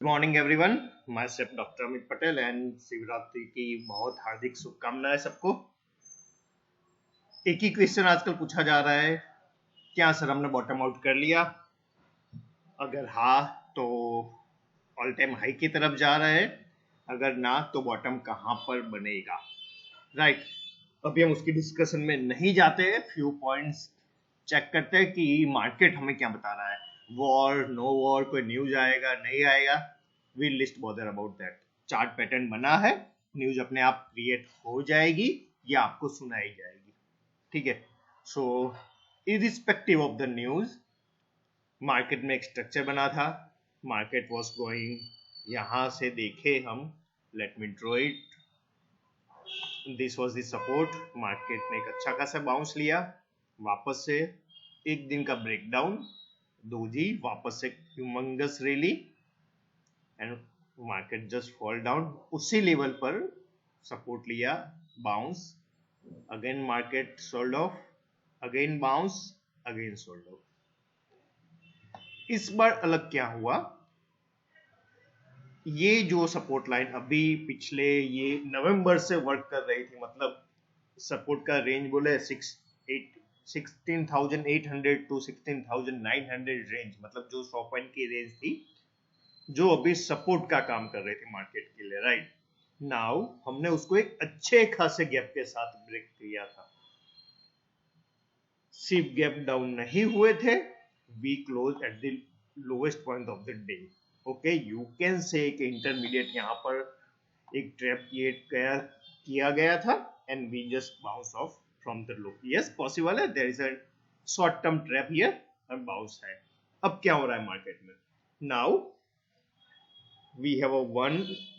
Good morning everyone. My self doctor Amit Patel and Shivratri की बहुत हार्दिक शुभकामनाएं सबको। एक ही क्वेश्चन आजकल पूछा जा रहा है, क्या सर हमने बॉटम आउट कर लिया? अगर हाँ तो ऑल टाइम हाई की तरफ जा रहा है, अगर ना तो बॉटम कहाँ पर बनेगा, राइट? अभी हम उसकी डिस्कशन में नहीं जाते हैं, फ्यू पॉइंट्स चेक करते हैं कि मार्केट हमें क्या बता रहा है। वॉर, नो वॉर, कोई न्यूज आएगा नहीं आएगा, we least bother about that. Chart pattern बना है, न्यूज अपने आप क्रिएट हो जाएगी या आपको सुनाई जाएगी, ठीक है? So irrespective of the news, market में एक स्ट्रक्चर बना था, मार्केट वॉज गोइंग, यहां से देखे हम, let me draw it, this was the support. Market ने एक अच्छा खासा बाउंस लिया, वापस से एक दिन का ब्रेकडाउन, दोजी वापस से humongous rally and market just fall down. उसी लेवल पर सपोर्ट लिया, bounce, again market sold off, again bounce, again sold off. इस बार अलग क्या हुआ, ये जो सपोर्ट लाइन अभी पिछले ये नवंबर से वर्क कर रही थी, मतलब सपोर्ट का रेंज बोले 16,800 टू 16,900 रेंज, मतलब जो 100 पॉइंट की रेंज थी, जो अभी सपोर्ट का काम कर रहे थे मार्केट के लिए, राइट? नाउ हमने उसको एक अच्छे खासे गैप के साथ ब्रेक किया था, सिर्फ गैप डाउन नहीं हुए थे, we close at the lowest point of the day. Okay, you can say कि इंटरमीडिएट यहाँ पर एक ट्रैप क्रिएट किया गया था and we just bounce off from the low. Yes, possible है, there is a short term trap here और bounce है। अब क्या हो रहा है मार्केट में? Now we have a 1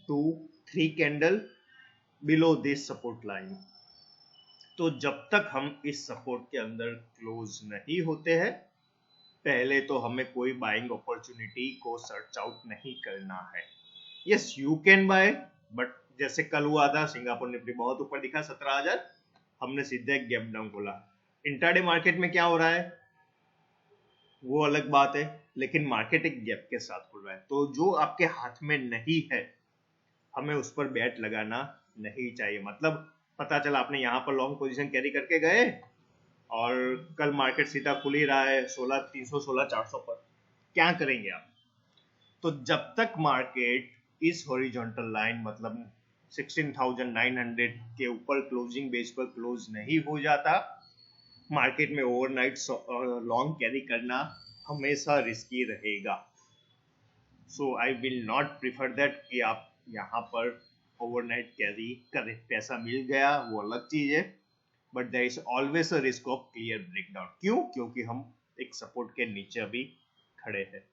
2 3 candle below this support line. तो जब तक हम इस सपोर्ट के अंदर क्लोज नहीं होते हैं, पहले तो हमें कोई बाइंग अपॉर्चुनिटी को सर्च आउट नहीं करना है। Yes, you can buy, but जैसे कल हुआ था, सिंगापुर निफ्टी बहुत ऊपर दिखा 17,000, हमने सीधे एक गैप डाउन खोला। इंट्राडे मार्केट में क्या हो रहा है वो अलग बात है, लेकिन मार्केट एक गैप के साथ खुल रहा है, तो जो आपके हाथ में नहीं है हमें उस पर बैट लगाना नहीं चाहिए। मतलब पता चला आपने यहाँ पर लॉन्ग पोजीशन कैरी करके गए और कल मार्केट सीधा खुल ही रहा है 16,300 16,400 पर, क्या करेंगे आप? तो जब तक मार्केट इस हॉरिजॉन्टल लाइन, मतलब 16,900 के ऊपर क्लोजिंग बेस पर क्लोज नहीं हो जाता, मार्केट में ओवरनाइट लॉन्ग कैरी करना हमेशा रिस्की रहेगा। So I will not prefer that कि आप यहाँ पर ओवरनाइट कैरी करें। पैसा मिल गया वो अलग चीज है, but there is always a risk of clear breakdown. क्यों? क्योंकि हम एक सपोर्ट के नीचे अभी खड़े हैं।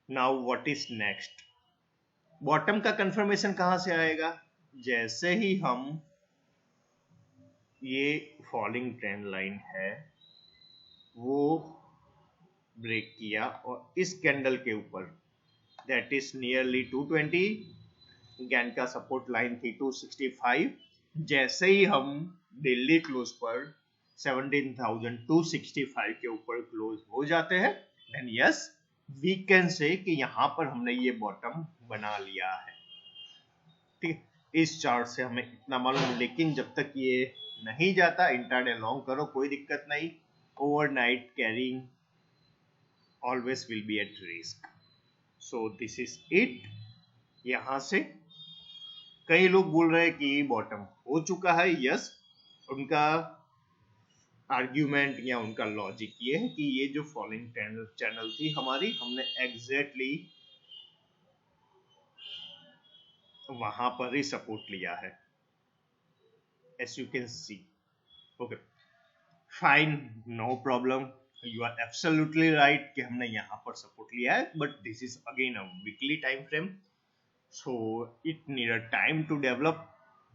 Now what is next? Bottom का कंफर्मेशन कहां से आएगा? जैसे ही हम, ये फॉलिंग ट्रेंड लाइन है वो ब्रेक किया और इस कैंडल के ऊपर, दैट इज नियरली 220, गैन का सपोर्ट लाइन थी 265, जैसे ही हम दिल्ली क्लोज पर 17,265 के ऊपर क्लोज हो जाते हैं, then yes we can say कि यहां पर हमने ये बॉटम बना लिया है। ठीक, इस चार्ट से हमें इतना मालूम, लेकिन जब तक ये नहीं जाता, इंट्राडे लॉन्ग करो कोई दिक्कत नहीं, overnight carrying always will be at risk. So this is it. यहां से कई लोग बोल रहे हैं कि बॉटम हो चुका है। यस, उनका आर्ग्यूमेंट या उनका लॉजिक ये है कि ये जो फॉलोइंग चैनल थी हमारी, हमने एग्जैक्टली वहां पर ही सपोर्ट लिया है, as you can see. Okay, fine, no problem, you are absolutely right कि हमने यहाँ पर सपोर्ट लिया है, but this is again a weekly time frame, so it need a time to develop.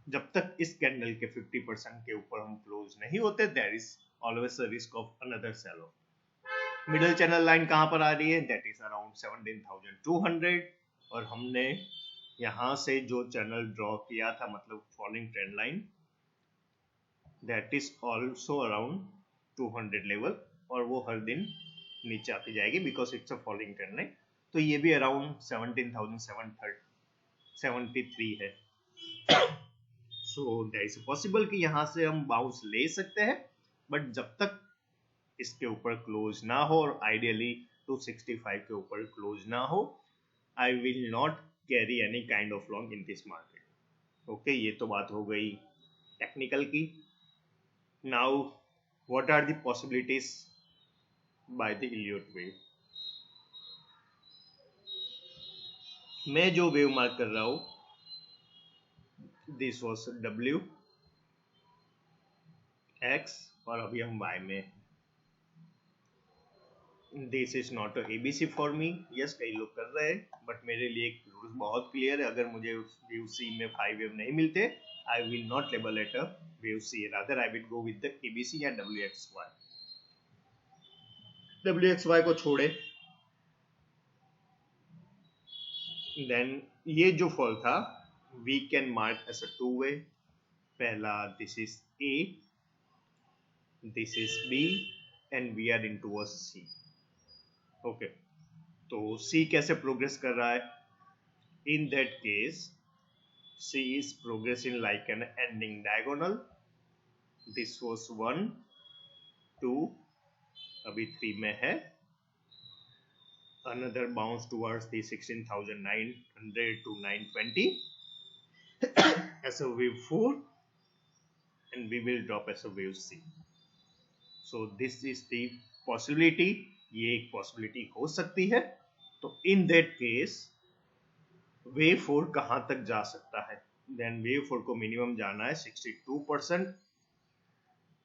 जब तक इस कैंडल के 50% के ऊपर हम क्लोज नहीं होते, there is always a risk of another sell off. Middle channel line कहां पर आ रही है? दैट इज अराउंड 17,200, और हमने यहां से जो चैनल ड्रॉ किया था, मतलब following trend line, that is also around 200 level, और वो हर दिन नीचे आती जाएगी because it's a following trend line. तो ये भी अराउंड 17,773 है। सो दैट इज पॉसिबल कि यहाँ से हम बाउंस ले सकते हैं, बट जब तक इसके ऊपर क्लोज ना हो और आइडियली 265 के ऊपर क्लोज ना हो, I will not carry any kind of long in this market. Okay, ये तो बात हो गई टेक्निकल की। Now what are the possibilities by the Elliott wave. मैं जो वेव मार्क कर रहा हूं, दिस वॉज W X और अभी हम Y में। This is not ABC for me. Yes, कई लोग कर रहे हैं, बट मेरे लिए एक रूल बहुत क्लियर है। अगर मुझे वेव C में 5 वेव नहीं मिलते, आई will not label it a wave C, rather I will go with the ABC या WXY। WXY को छोड़े, देन ये जो फॉल था we can mark as a 2 way. पहला, this is A, this is B and we are into a C। Okay, तो C कैसे progress कर रहा है? In that case C is progressing like an ending diagonal. This was 1, 2, अभी 3 में है। Another bounce towards the 16,900 to 920 as a wave 4, and we will drop as a wave C. So this is the possibility. ये एक possibility हो सकती है। तो in that case wave 4 कहां तक जा सकता है? देन वेव 4 को मिनिमम जाना है 62%,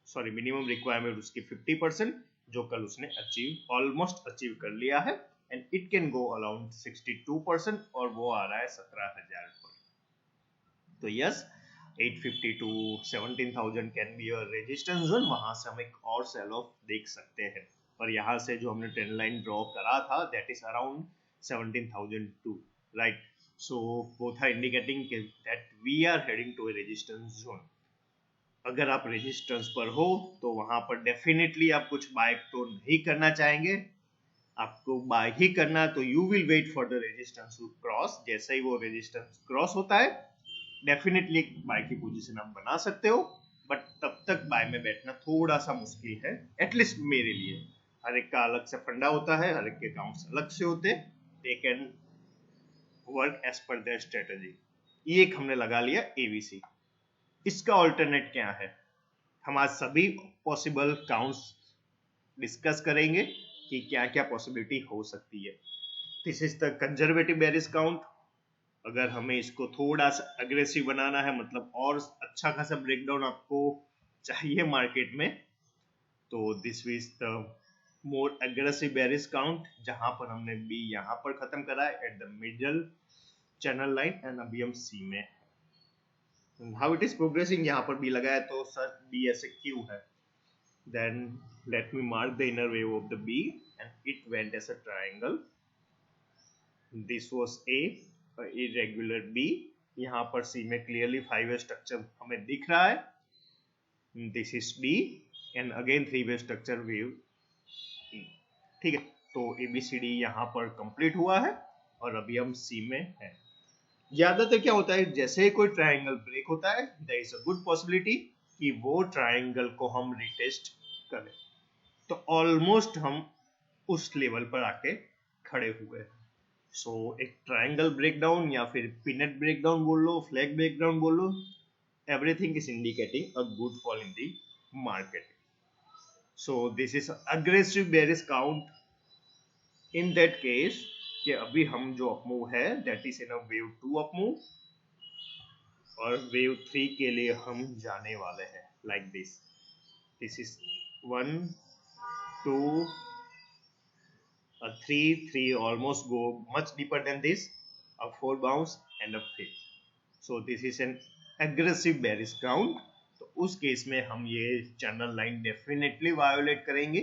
सॉरी मिनिमम रिक्वायरमेंट उसकी 50%, जो कल उसने अचीव ऑलमोस्ट अचीव कर लिया है, and it can go around 62% और वो आ रहा है 17,000 पर। तो yes, 850 to 17,000 can be a resistance zone. वहां से हम एक और सेल ऑफ देख सकते हैं, और यहाँ से जो हमने ट्रेंड लाइन ड्रॉ करा था that is around 17,002, right. So both are indicating that we are heading to a resistance zone. अगर आप रेजिस्टेंस पर हो तो वहां पर डेफिनेटली आप कुछ बाय तो नहीं करना चाहेंगे। आपको बाय ही करना, तो you will wait for the resistance to cross. जैसे ही वो रेजिस्टेंस क्रॉस होता है, डेफिनेटली बाय की पोजीशन आप बना सकते हो, बट तब तक बाय में बैठना थोड़ा सा मुश्किल है, एटलीस्ट मेरे लिए। हर एक का अलग से फंडा होता है, हर एक के अकाउंट्स अलग से होते, they can work as per their strategy. ये एक हमने लगा लिया ABC। इसका ऑल्टरनेट क्या है? हम आज सभी पॉसिबल काउंट्स डिस्कस करेंगे कि क्या क्या पॉसिबिलिटी हो सकती है। This is the conservative bearish count. अगर हमें इसको थोड़ा सा अग्रेसिव बनाना है, मतलब और अच्छा खासा ब्रेकडाउन आपको चाहिए मार्केट में, तो this is the more aggressive bearish count, जहां पर हमने B यहां पर खत्म करा है at the middle channel line, and अभी हम C में। हाउ इट इज प्रोग्रेसिंग, यहाँ पर B लगाया तो सर B ऐसे क्यों है? Then let me mark the inner wave of the B, and it went as a triangle. This was A, irregular B। यहाँ पर C में क्लियरली 5 वे स्ट्रक्चर हमें दिख रहा है। This is B and again 3 way structure wave E। ठीक है, तो ABCD यहाँ पर कंप्लीट हुआ है और अभी हम C में हैं। ज्यादातर क्या होता है, जैसे ही कोई ट्रायंगल ब्रेक होता है, there is a good possibility कि वो ट्रायंगल को हम रिटेस्ट करें। तो ऑलमोस्ट हम उस लेवल पर आके खड़े हुए हैं। सो एक ट्रायंगल ब्रेकडाउन या फिर पिनट ब्रेकडाउन बोल लो, फ्लैग ब्रेकडाउन बोल लो, everything is indicating a good fall in the market. So this is aggressive bearish count. In that case कि अभी हम जो अपमूव है that is in a wave 2 upmove, और वेव 3 के लिए हम जाने वाले हैं like this. This is 1, 2, 3 almost go much deeper than this, a 4 bounce and a 5th. So this is an aggressive bearish count। तो उस केस में हम ये चैनल लाइन डेफिनेटली वायोलेट करेंगे।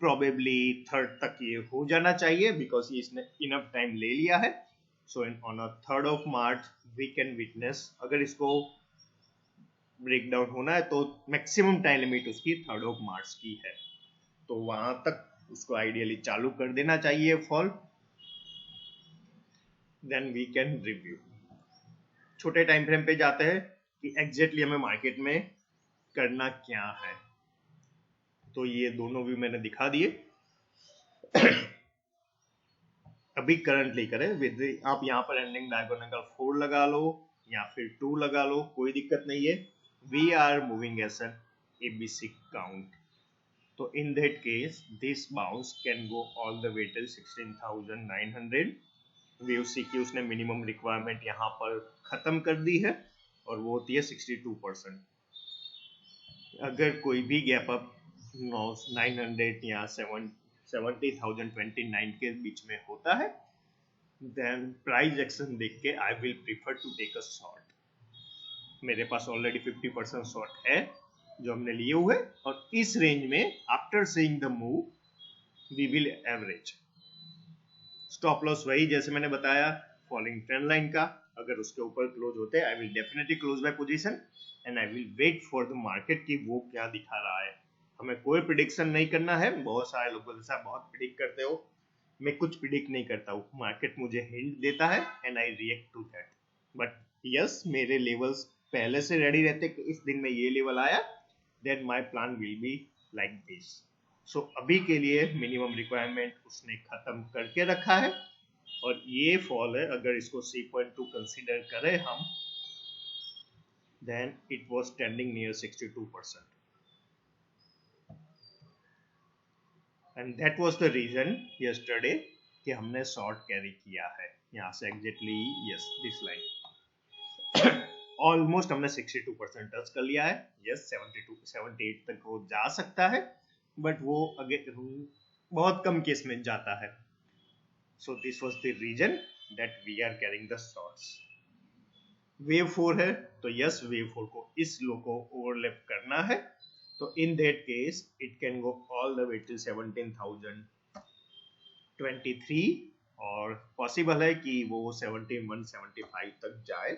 प्रोबेबली थर्ड तक ये हो जाना चाहिए, बिकॉज ये इसने इनफ टाइम ले लिया है। So on 3rd of March we can witness, अगर इसको ब्रेकडाउन होना है तो मैक्सिमम टाइम लिमिट उसकी 3rd of March की है। तो वहां तक उसको आइडियली चालू कर देना चाहिए fall, then we can review. छोटे टाइम फ्रेम पे जाते हैं कि एग्जैक्टली हमें मार्केट में करना क्या है। तो ये दोनों व्यू मैंने दिखा दिए। अभी करंटली करें विद, आप यहाँ पर एंडिंग डायगोनल 4 लगा लो या फिर 2 लगा लो, कोई दिक्कत नहीं है। We are moving as an ABC count, तो in that case this bounce can go all the way till 16,900। VOC की उसने मिनिमम रिक्वायरमेंट यहाँ पर खत्म कर दी है और वो होती है 62%। अगर कोई भी गैप अप 900 या 70,029 के बीच में होता है, देन प्राइस एक्शन देख के I will prefer to take a short. मेरे पास ऑलरेडी 50% शॉर्ट है जो हमने लिए हुए, और इस रेंज में after seeing the move we will average. Stop loss वही जैसे मैंने बताया फॉलोइंग ट्रेंड लाइन का, अगर उसके ऊपर क्लोज होते हैं I will definitely close my position and I will wait for the market कि वो क्या दिखा रहा है। हमें कोई प्रिडिक्शन नहीं करना है। बहुत सारे लोग बोलते हैं बहुत प्रिडिक्ट करते हो, मैं कुछ प्रिडिक्ट नहीं करता हूँ, मार्केट मुझे हिंट देता है and I react to that. But yes, मेरे लेवल्स पहले से रेडी रहते कि इस दिन में ये लेवल आया, then my plan will be like this. So अभी के लिए मिनिमम रिक्वायरमेंट उसने खत्म करके रखा है, और ये फॉल है, अगर इसको C.2 कंसीडर करें हम, then it was trending near 62%, and that was the reason yesterday कि हमने शॉर्ट कैरी किया है यहाँ से exactly yes this line. Almost हमने 62% टच कर लिया है। यस 78 तक वो जा सकता है, बट वो अगर बहुत कम केस में जाता है। So this was the reason that we are carrying the shorts. Wave 4 है तो यस वेव 4 को इस लो को ओवरलैप करना है, तो in that case it can go all the way till 17,023, और पॉसिबल है कि वो 7175 तक जाए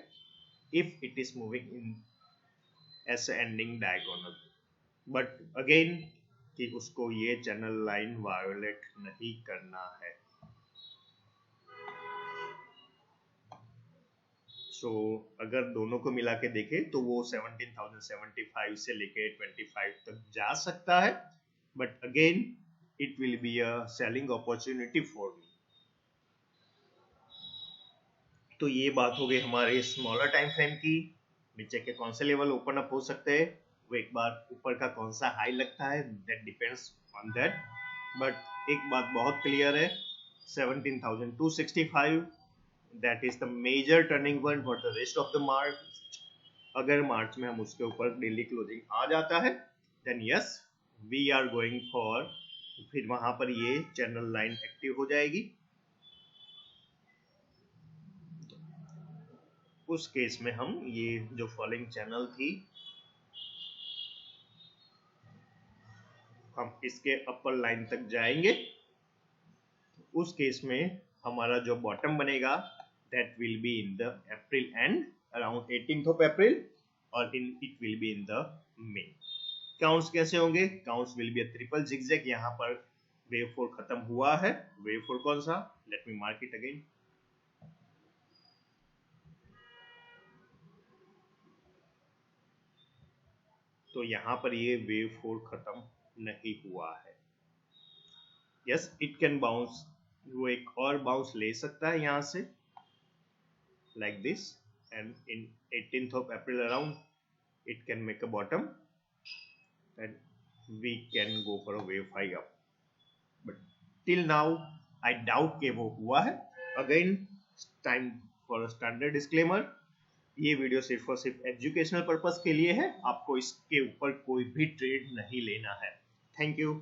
if it is moving in S ending diagonal. But again कि उसको ये चैनल लाइन वायोलेट नहीं करना है। सो अगर दोनों को मिला के देखें तो वो 17,075 से लेके 25 तक जा सकता है, but again it will be a selling opportunity for me. तो ये बात हो गई हमारे स्मॉलर टाइम फ्रेम की। नीचे के कौन से लेवल ओपन अप हो सकते हैं, वो एक बार ऊपर का कौन सा हाई लगता है, that depends on that. But एक बात बहुत क्लियर है, 17,265 that is the major turning point for the rest of the March। अगर मार्च में हम उसके ऊपर डेली क्लोजिंग आ जाता है, then yes we are going for, फिर वहां पर ये चैनल लाइन एक्टिव हो जाएगी। उस केस में हम ये जो फॉलोइंग चैनल थी, हम इसके अपर लाइन तक जाएंगे। उस केस में हमारा जो बॉटम बनेगा that will be in the April end, around 18th of April, और it will be in the May। Counts कैसे होंगे? Counts will be a triple zigzag. यहाँ पर वेव 4 खत्म हुआ है। वेव 4 कौन सा? Late me mark it again. तो यहाँ पर ये वेव 4 खत्म नहीं हुआ है। यस इट कैन बाउंस, वो एक और बाउंस ले सकता है यहाँ से like this, and in 18th of April around it can make a bottom and we can go for a wave high up, but till now I doubt कि वो हुआ है। Again time for a standard disclaimer, ये video सिर्फ और सिर्फ educational purpose के लिए है, आपको इसके ऊपर कोई भी ट्रेड नहीं लेना है। Thank you.